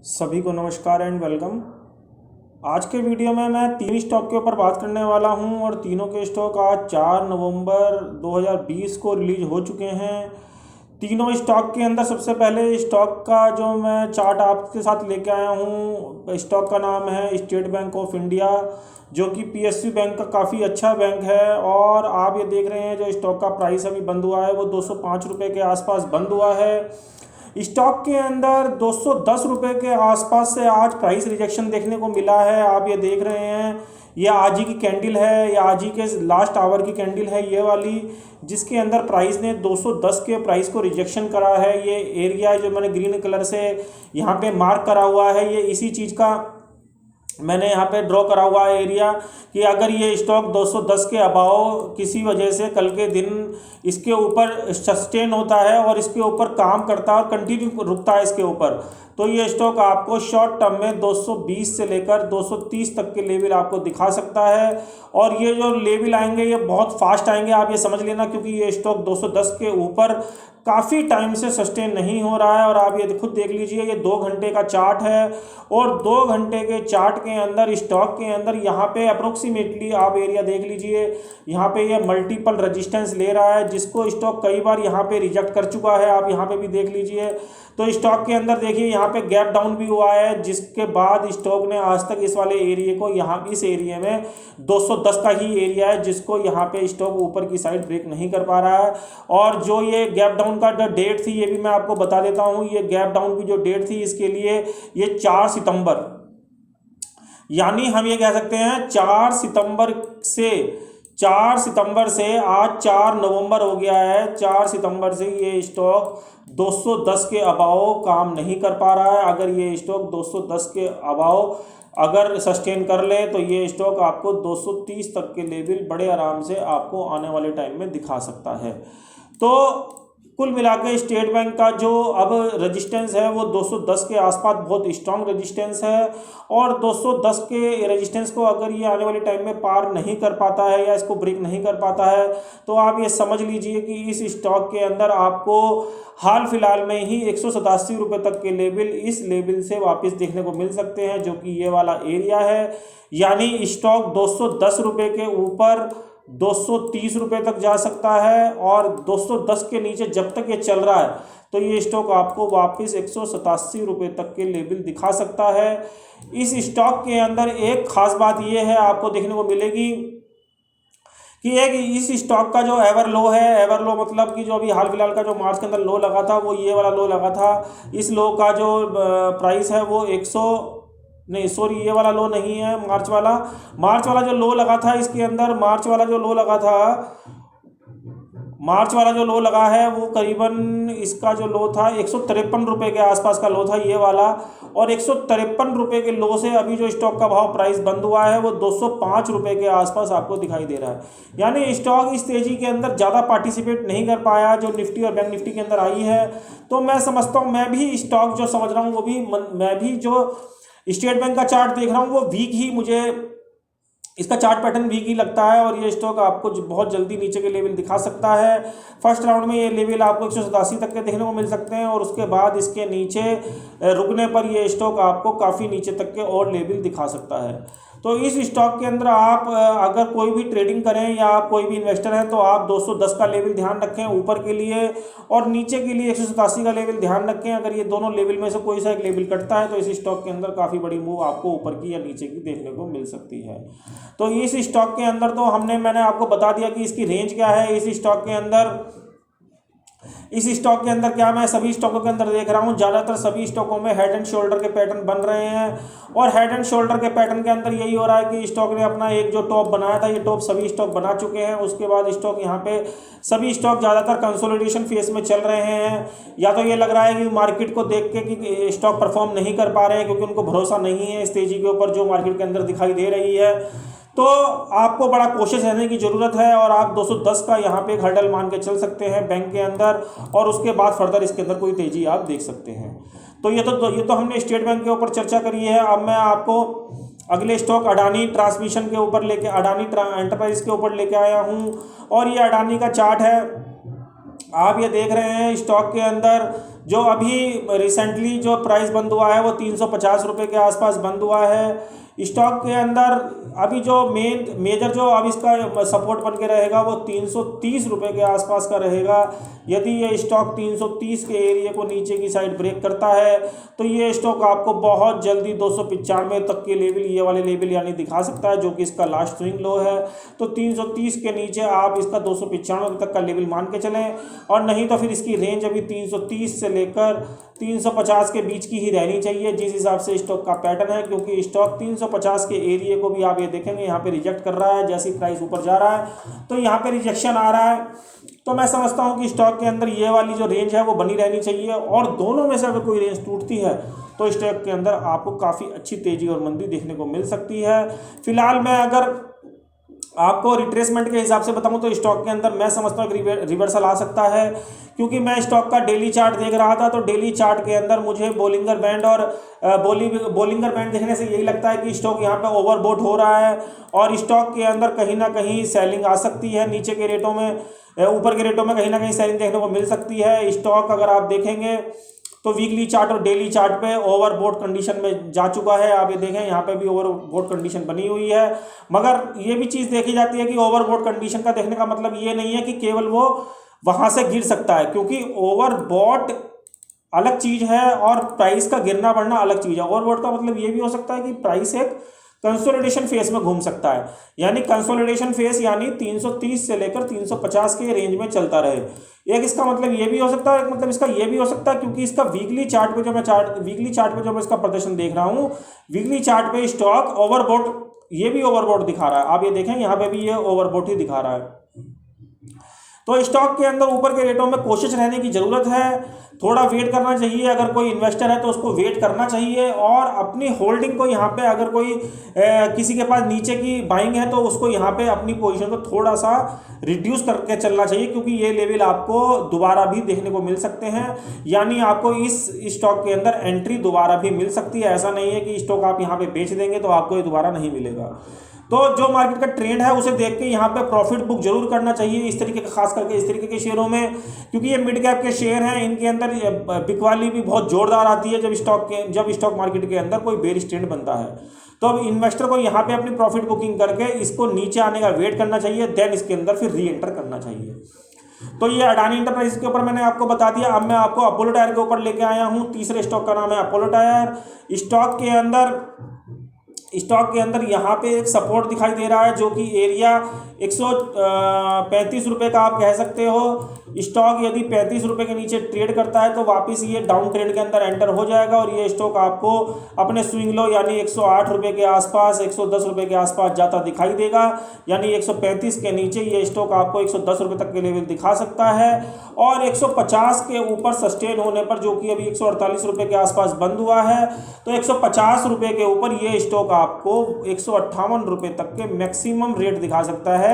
सभी को नमस्कार एंड वेलकम। आज के वीडियो में मैं तीन स्टॉक के ऊपर बात करने वाला हूं और तीनों के स्टॉक आज 4 नवंबर 2020 को रिलीज हो चुके हैं। तीनों स्टॉक के अंदर सबसे पहले स्टॉक का जो मैं चार्ट आपके साथ लेके आया हूं, स्टॉक का नाम है स्टेट बैंक ऑफ इंडिया, जो कि पीएसयू बैंक का काफ़ी अच्छा बैंक है। और आप ये देख रहे हैं जो स्टॉक का प्राइस अभी बंद हुआ है वो 205 रुपये के आसपास बंद हुआ है। स्टॉक के अंदर 210 रुपये के आसपास से आज प्राइस रिजेक्शन देखने को मिला है। आप ये देख रहे हैं, ये आज ही की कैंडल है, या आज ही के लास्ट आवर की कैंडल है ये वाली, जिसके अंदर प्राइस ने 210 के प्राइस को रिजेक्शन करा है। ये एरिया जो मैंने ग्रीन कलर से यहाँ पे मार्क करा हुआ है, ये इसी चीज़ का मैंने यहाँ पे ड्रॉ करा हुआ है एरिया, कि अगर ये स्टॉक 210 के अबाव किसी वजह से कल के दिन इसके ऊपर सस्टेन होता है और इसके ऊपर काम करता है और कंटिन्यू रुकता है इसके ऊपर, तो ये स्टॉक आपको शॉर्ट टर्म में 220 से लेकर 230 तक के लेवल आपको दिखा सकता है। और ये जो लेवल आएंगे ये बहुत फास्ट आएंगे, आप ये समझ लेना, क्योंकि ये स्टॉक 210 के ऊपर काफ़ी टाइम से सस्टेन नहीं हो रहा है। और आप ये खुद देख लीजिए, ये 2 घंटे का चार्ट है और 2 घंटे के चार्ट के अंदर स्टॉक के अंदर यहाँ पे अप्रोक्सीमेटली आप एरिया देख लीजिए, यहाँ पे ये मल्टीपल रेजिस्टेंस ले रहा है, जिसको स्टॉक कई बार यहाँ पे रिजेक्ट कर चुका है। आप यहाँ पे भी देख लीजिए, तो स्टॉक के अंदर देखिए यहाँ पे गैप डाउन भी हुआ है, जिसके बाद स्टॉक ने आज तक इस वाले एरिया को, यहाँ इस एरिया में 210 का ही एरिया है जिसको यहाँ पे स्टॉक ऊपर की साइड ब्रेक नहीं कर पा रहा है। और जो ये गैप डाउन का जो डेट थी ये भी मैं आपको बता देता हूँ। ये गैप डाउन की जो डेट थी इसके लिए ये 4 सितंबर, यानी हम ये कह सकते हैं 4 सितंबर से आज 4 नवंबर हो गया है। 4 सितंबर से ये स्टॉक 210 के अबाव काम नहीं कर पा रहा है। अगर ये स्टॉक 210 के अबाव अगर सस्टेन कर ले तो ये स्टॉक आपको 230 तक के लेवल बड़े आराम से आपको आने वाले टाइम में दिखा सकता है। तो कुल मिला के स्टेट बैंक का जो अब रेजिस्टेंस है वो 210 के आसपास बहुत स्ट्रांग रेजिस्टेंस है। और 210 के रेजिस्टेंस को अगर ये आने वाले टाइम में पार नहीं कर पाता है या इसको ब्रेक नहीं कर पाता है, तो आप ये समझ लीजिए कि इस स्टॉक के अंदर आपको हाल फिलहाल में ही 187 रुपये तक के लेवल, इस लेवल से वापस देखने को मिल सकते हैं, जो कि ये वाला एरिया है। यानी स्टॉक 210 रुपये के ऊपर 230 रुपये तक जा सकता है, और 210 के नीचे जब तक ये चल रहा है तो ये स्टॉक आपको वापस 187 रुपये तक के लेवल दिखा सकता है। इस स्टॉक के अंदर एक खास बात ये है आपको देखने को मिलेगी कि एक इस स्टॉक का जो एवर लो है, एवर लो मतलब कि जो अभी हाल फिलहाल का जो मार्च के अंदर लो लगा था वो ये वाला लो लगा था। इस लो का जो प्राइस है वो 100 नहीं सॉरी, ये वाला लो नहीं है, मार्च वाला जो लो लगा था, इसके अंदर मार्च वाला जो लो लगा है वो करीबन इसका जो लो था 153 रुपये के आसपास का लो था ये वाला। और 153 रुपये के लो से अभी जो स्टॉक का भाव प्राइस बंद हुआ है वो 205 रुपये के आसपास आपको दिखाई दे रहा है। यानी स्टॉक इस तेज़ी के अंदर ज़्यादा पार्टिसिपेट नहीं कर पाया जो निफ्टी और बैंक निफ्टी के अंदर आई है। तो मैं समझता हूँ, मैं भी स्टॉक जो समझ रहा हूँ वो भी, मैं भी जो स्टेट बैंक का चार्ट देख रहा हूँ वो वीक ही, मुझे इसका चार्ट पैटर्न वीक ही लगता है। और ये स्टॉक आपको बहुत जल्दी नीचे के लेवल दिखा सकता है। फर्स्ट राउंड में ये लेवल आपको 187 तक के देखने को मिल सकते हैं, और उसके बाद इसके नीचे रुकने पर ये स्टॉक आपको काफ़ी नीचे तक के और लेवल दिखा सकता है। तो इस स्टॉक के अंदर आप अगर कोई भी ट्रेडिंग करें या आप कोई भी इन्वेस्टर हैं तो आप 210 का लेवल ध्यान रखें ऊपर के लिए, और नीचे के लिए 187 का लेवल ध्यान रखें। अगर ये दोनों लेवल में से कोई सा एक लेवल कटता है तो इस स्टॉक के अंदर काफ़ी बड़ी मूव आपको ऊपर की या नीचे की देखने को मिल सकती है। तो इस स्टॉक के अंदर तो मैंने आपको बता दिया कि इसकी रेंज क्या है। इस स्टॉक के अंदर क्या मैं सभी स्टॉकों के अंदर देख रहा हूँ, ज़्यादातर सभी स्टॉकों में हेड एंड शोल्डर के पैटर्न बन रहे हैं। और हेड एंड शोल्डर के पैटर्न के अंदर यही हो रहा है कि स्टॉक ने अपना एक जो टॉप बनाया था, ये टॉप सभी स्टॉक बना चुके हैं। उसके बाद स्टॉक यहाँ पे सभी स्टॉक ज़्यादातर कंसोलिडेशन फेज में चल रहे हैं। या तो ये लग रहा है कि मार्केट को देख के कि स्टॉक परफॉर्म नहीं कर पा रहे हैं, क्योंकि उनको भरोसा नहीं है इस तेज़ी के ऊपर जो मार्केट के अंदर दिखाई दे रही है। तो आपको बड़ा कोशिश रहने की ज़रूरत है, और आप 210 का यहाँ पे एक हर्डल मान के चल सकते हैं बैंक के अंदर, और उसके बाद फर्दर इसके अंदर कोई तेज़ी आप देख सकते हैं। तो ये तो हमने स्टेट बैंक के ऊपर चर्चा करी है। अब मैं आपको अगले स्टॉक अडानी ट्रांसमिशन के ऊपर अडानी एंटरप्राइज के ऊपर लेके आया हूँ, और ये अडानी का चार्ट है। आप ये देख रहे हैं स्टॉक के अंदर जो अभी रिसेंटली जो प्राइस बंद हुआ है वो 350 रुपये के आसपास बंद हुआ है। स्टॉक के अंदर अभी जो मेजर जो अब इसका सपोर्ट बन के रहेगा वो 330 रुपये के आसपास का रहेगा। यदि ये स्टॉक 330 के एरिया को नीचे की साइड ब्रेक करता है तो ये स्टॉक आपको बहुत जल्दी 295 तक के लेवल, ये वाले लेवल यानी दिखा सकता है, जो कि इसका लास्ट स्विंग लो है। तो 330 के नीचे आप इसका 295 तक का लेवल मान के चलें, और नहीं तो फिर इसकी रेंज अभी 330 से लेकर 350 के बीच की ही रहनी चाहिए, जिस हिसाब से स्टॉक का पैटर्न है। क्योंकि स्टॉक 350 के एरिया को भी आप ये देखेंगे यहाँ पे रिजेक्ट कर रहा है। जैसी प्राइस ऊपर जा रहा है तो यहाँ पे रिजेक्शन आ रहा है। तो मैं समझता हूँ कि स्टॉक के अंदर ये वाली जो रेंज है वो बनी रहनी चाहिए, और दोनों में से अगर कोई रेंज टूटती है तो स्टॉक के अंदर आपको काफ़ी अच्छी तेज़ी और मंदी देखने को मिल सकती है। फिलहाल मैं अगर आपको रिट्रेसमेंट के हिसाब से बताऊं तो स्टॉक के अंदर मैं समझता हूँ कि रिवर्सल आ सकता है, क्योंकि मैं स्टॉक का डेली चार्ट देख रहा था तो डेली चार्ट के अंदर मुझे बोलिंगर बैंड और बोलिंगर बैंड देखने से यही लगता है कि स्टॉक यहाँ पे ओवरबॉट हो रहा है, और स्टॉक के अंदर कहीं ना कहीं सेलिंग आ सकती है। नीचे के रेटों में, ऊपर के रेटों में कहीं ना कहीं सेलिंग देखने को मिल सकती है। स्टॉक अगर आप देखेंगे तो वीकली चार्ट और डेली चार्ट पे ओवरबॉट कंडीशन में जा चुका है। आप ये देखें यहाँ पे भी ओवरबॉट कंडीशन बनी हुई है, मगर ये भी चीज़ देखी जाती है कि ओवरबॉट कंडीशन का देखने का मतलब ये नहीं है कि केवल वो वहाँ से गिर सकता है, क्योंकि ओवरबॉट अलग चीज़ है और प्राइस का गिरना बढ़ना अलग चीज़ है। ओवरबॉट का मतलब ये भी हो सकता है कि प्राइस एक कंसोलिडेशन फेस में घूम सकता है, यानी कंसोलिडेशन फेस यानी 330 से लेकर 350 के रेंज में चलता रहे। एक इसका मतलब ये भी हो सकता है, एक मतलब इसका ये भी हो सकता है, क्योंकि इसका वीकली चार्ट पे जो मैं इसका प्रदर्शन देख रहा हूँ, वीकली चार्ट पे स्टॉक ओवरबॉट, ये भी ओवरबॉट दिखा रहा है। आप ये देखें यहाँ पे भी ये ओवरबॉट ही दिखा रहा है। तो स्टॉक के अंदर ऊपर के रेटों में कोशिश रहने की ज़रूरत है, थोड़ा वेट करना चाहिए। अगर कोई इन्वेस्टर है तो उसको वेट करना चाहिए, और अपनी होल्डिंग को यहाँ पे अगर कोई किसी के पास नीचे की बाइंग है तो उसको यहाँ पे अपनी पोजीशन को थोड़ा सा रिड्यूस करके चलना चाहिए, क्योंकि ये लेवल आपको दोबारा भी देखने को मिल सकते हैं, यानी आपको इस स्टॉक के अंदर एंट्री दोबारा भी मिल सकती है। ऐसा नहीं है कि स्टॉक आप यहाँ पे बेच देंगे तो आपको ये दोबारा नहीं मिलेगा। तो जो मार्केट का ट्रेंड है उसे देख के यहाँ पे प्रॉफिट बुक जरूर करना चाहिए, इस तरीके का, खास करके इस तरीके के शेयरों में, क्योंकि ये मिड कैप के शेयर हैं। इनके अंदर बिकवाली भी बहुत जोरदार आती है जब स्टॉक मार्केट के अंदर कोई बेरिश ट्रेंड बनता है। तो अब इन्वेस्टर को यहाँ पे अपनी प्रॉफिट बुकिंग करके इसको नीचे आने का वेट करना चाहिए, देन इसके अंदर फिर री एंटर करना चाहिए। तो ये अडानी इंटरप्राइजेस के ऊपर मैंने आपको बता दिया। अब मैं आपको अपोलो टायर के ऊपर लेके आया हूँ। तीसरे स्टॉक का नाम है अपोलो टायर। स्टॉक के अंदर यहाँ पे एक सपोर्ट दिखाई दे रहा है, जो कि एरिया 135 रुपये का आप कह सकते हो। स्टॉक यदि 35 रुपये के नीचे ट्रेड करता है तो वापस ये डाउन ट्रेंड के अंदर एंटर हो जाएगा, और ये स्टॉक आपको अपने स्विंग लो यानी 108 रुपये के आसपास, 110 रुपये के आसपास जाता दिखाई देगा। यानी 135 के नीचे ये स्टॉक आपको 110 रुपये तक के लेवल दिखा सकता है, और 150 के ऊपर सस्टेन होने पर, जो कि अभी 148 रुपये के आसपास बंद हुआ है, तो 150 रुपये के ऊपर ये स्टॉक आपको 158 रुपये तक के मैक्सिमम रेट दिखा सकता है,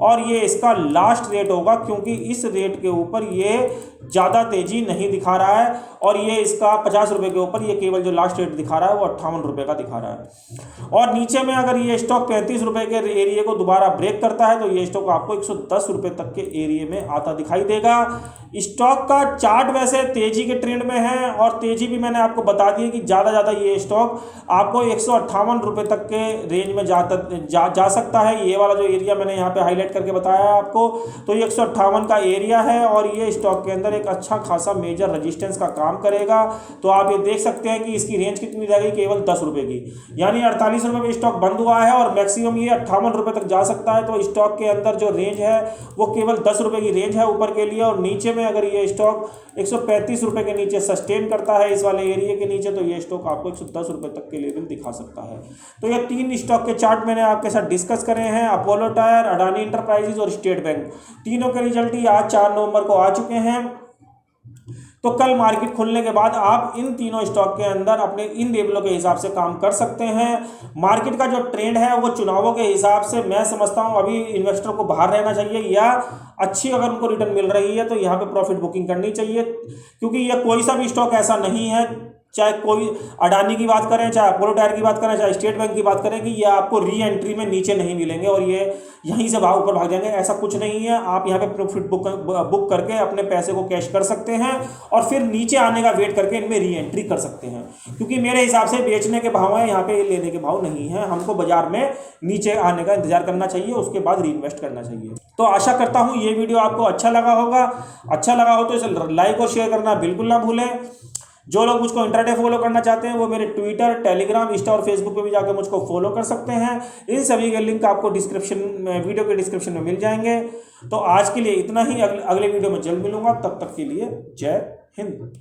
और ये इसका लास्ट रेट होगा, क्योंकि इस रेट के ऊपर ये ज़्यादा तेजी नहीं दिखा रहा है, और ये इसका 50 रुपये के ऊपर ये केवल जो लास्ट रेट दिखा रहा है वो 58 रुपये का दिखा रहा है। और नीचे में अगर ये स्टॉक 35 रुपये के एरिया को दोबारा ब्रेक करता है तो ये स्टॉक आपको 110 रुपये तक के एरिया में आता दिखाई देगा। स्टॉक का चार्ट वैसे तेजी के ट्रेंड में है, और तेजी भी मैंने आपको बता दी है कि ज़्यादा ये स्टॉक आपको 158 रुपये तक के रेंज में जा सकता है। ये वाला जो एरिया मैंने यहाँ पे हाईलाइट करके बताया है आपको, तो ये 158 का एरिया है, और ये स्टॉक के अंदर एक अच्छा खासा मेजर रेजिस्टेंस का काम करेगा। तो आप ये देख सकते हैं कि इसकी रेंज कितनी रहेगी, केवल 10 रुपये की, यानी 48 रुपये में स्टॉक बंद हुआ है, और मैक्सिमम ये 58 रुपये तक जा सकता है। तो स्टॉक के अंदर जो रेंज है वो केवल 10 रुपये की रेंज है ऊपर के लिए, और नीचे में अगर ये स्टॉक 135 रुपये के नीचे सस्टेन करता है इस वाले एरिया के नीचे, तो ये स्टॉक आपको 110 रुपये तक के लेवल दिखा सकता है। तो ये 3 स्टॉक के चार्ट मैंने आपके साथ डिस्कस करे हैं, अपोलो टायर, अडानी इंटरप्राइजेज और स्टेट बैंक। तीनों के रिजल्ट ही आज 4 नवंबर को आ चुके हैं। तो कल मार्केट खुलने के बाद आप इन तीनों स्टॉक के अंदर अपने इन लेवलों के हिसाब से काम कर सकते हैं। मार्केट का जो ट्रेंड है वो चुनावों के हिसाब से मैं समझता हूं अभी इन्वेस्टर को बाहर रहना चाहिए, या अच्छी अगर उनको रिटर्न मिल रही है तो यहाँ पे प्रॉफिट बुकिंग करनी चाहिए, क्योंकि यह कोई सा भी स्टॉक ऐसा नहीं है चाहे कोई अडानी की बात करें, चाहे अपोलो टायर की बात करें, चाहे स्टेट बैंक की बात करें, कि ये आपको री एंट्री में नीचे नहीं मिलेंगे और ये यहीं से भाग ऊपर भाग जाएंगे, ऐसा कुछ नहीं है। आप यहाँ पे प्रॉफिट बुक करके अपने पैसे को कैश कर सकते हैं और फिर नीचे आने का वेट करके इनमें री एंट्री कर सकते हैं, क्योंकि मेरे हिसाब से बेचने के भाव हैं, यहाँ पे लेने के भाव नहीं है। हमको बाजार में नीचे आने का इंतजार करना चाहिए, उसके बाद री इन्वेस्ट करना चाहिए। तो आशा करता हूँ ये वीडियो आपको अच्छा लगा होगा। अच्छा लगा हो तो इसे लाइक और शेयर करना बिल्कुल ना भूलें। जो लोग मुझको इंट्राडे फॉलो करना चाहते हैं वो मेरे ट्विटर, टेलीग्राम, इंस्टा और फेसबुक पे भी जाकर मुझको फॉलो कर सकते हैं। इन सभी के लिंक आपको डिस्क्रिप्शन में, वीडियो के डिस्क्रिप्शन में मिल जाएंगे। तो आज के लिए इतना ही, अगले वीडियो में जल्द मिलूंगा। तब तक के लिए जय हिंद।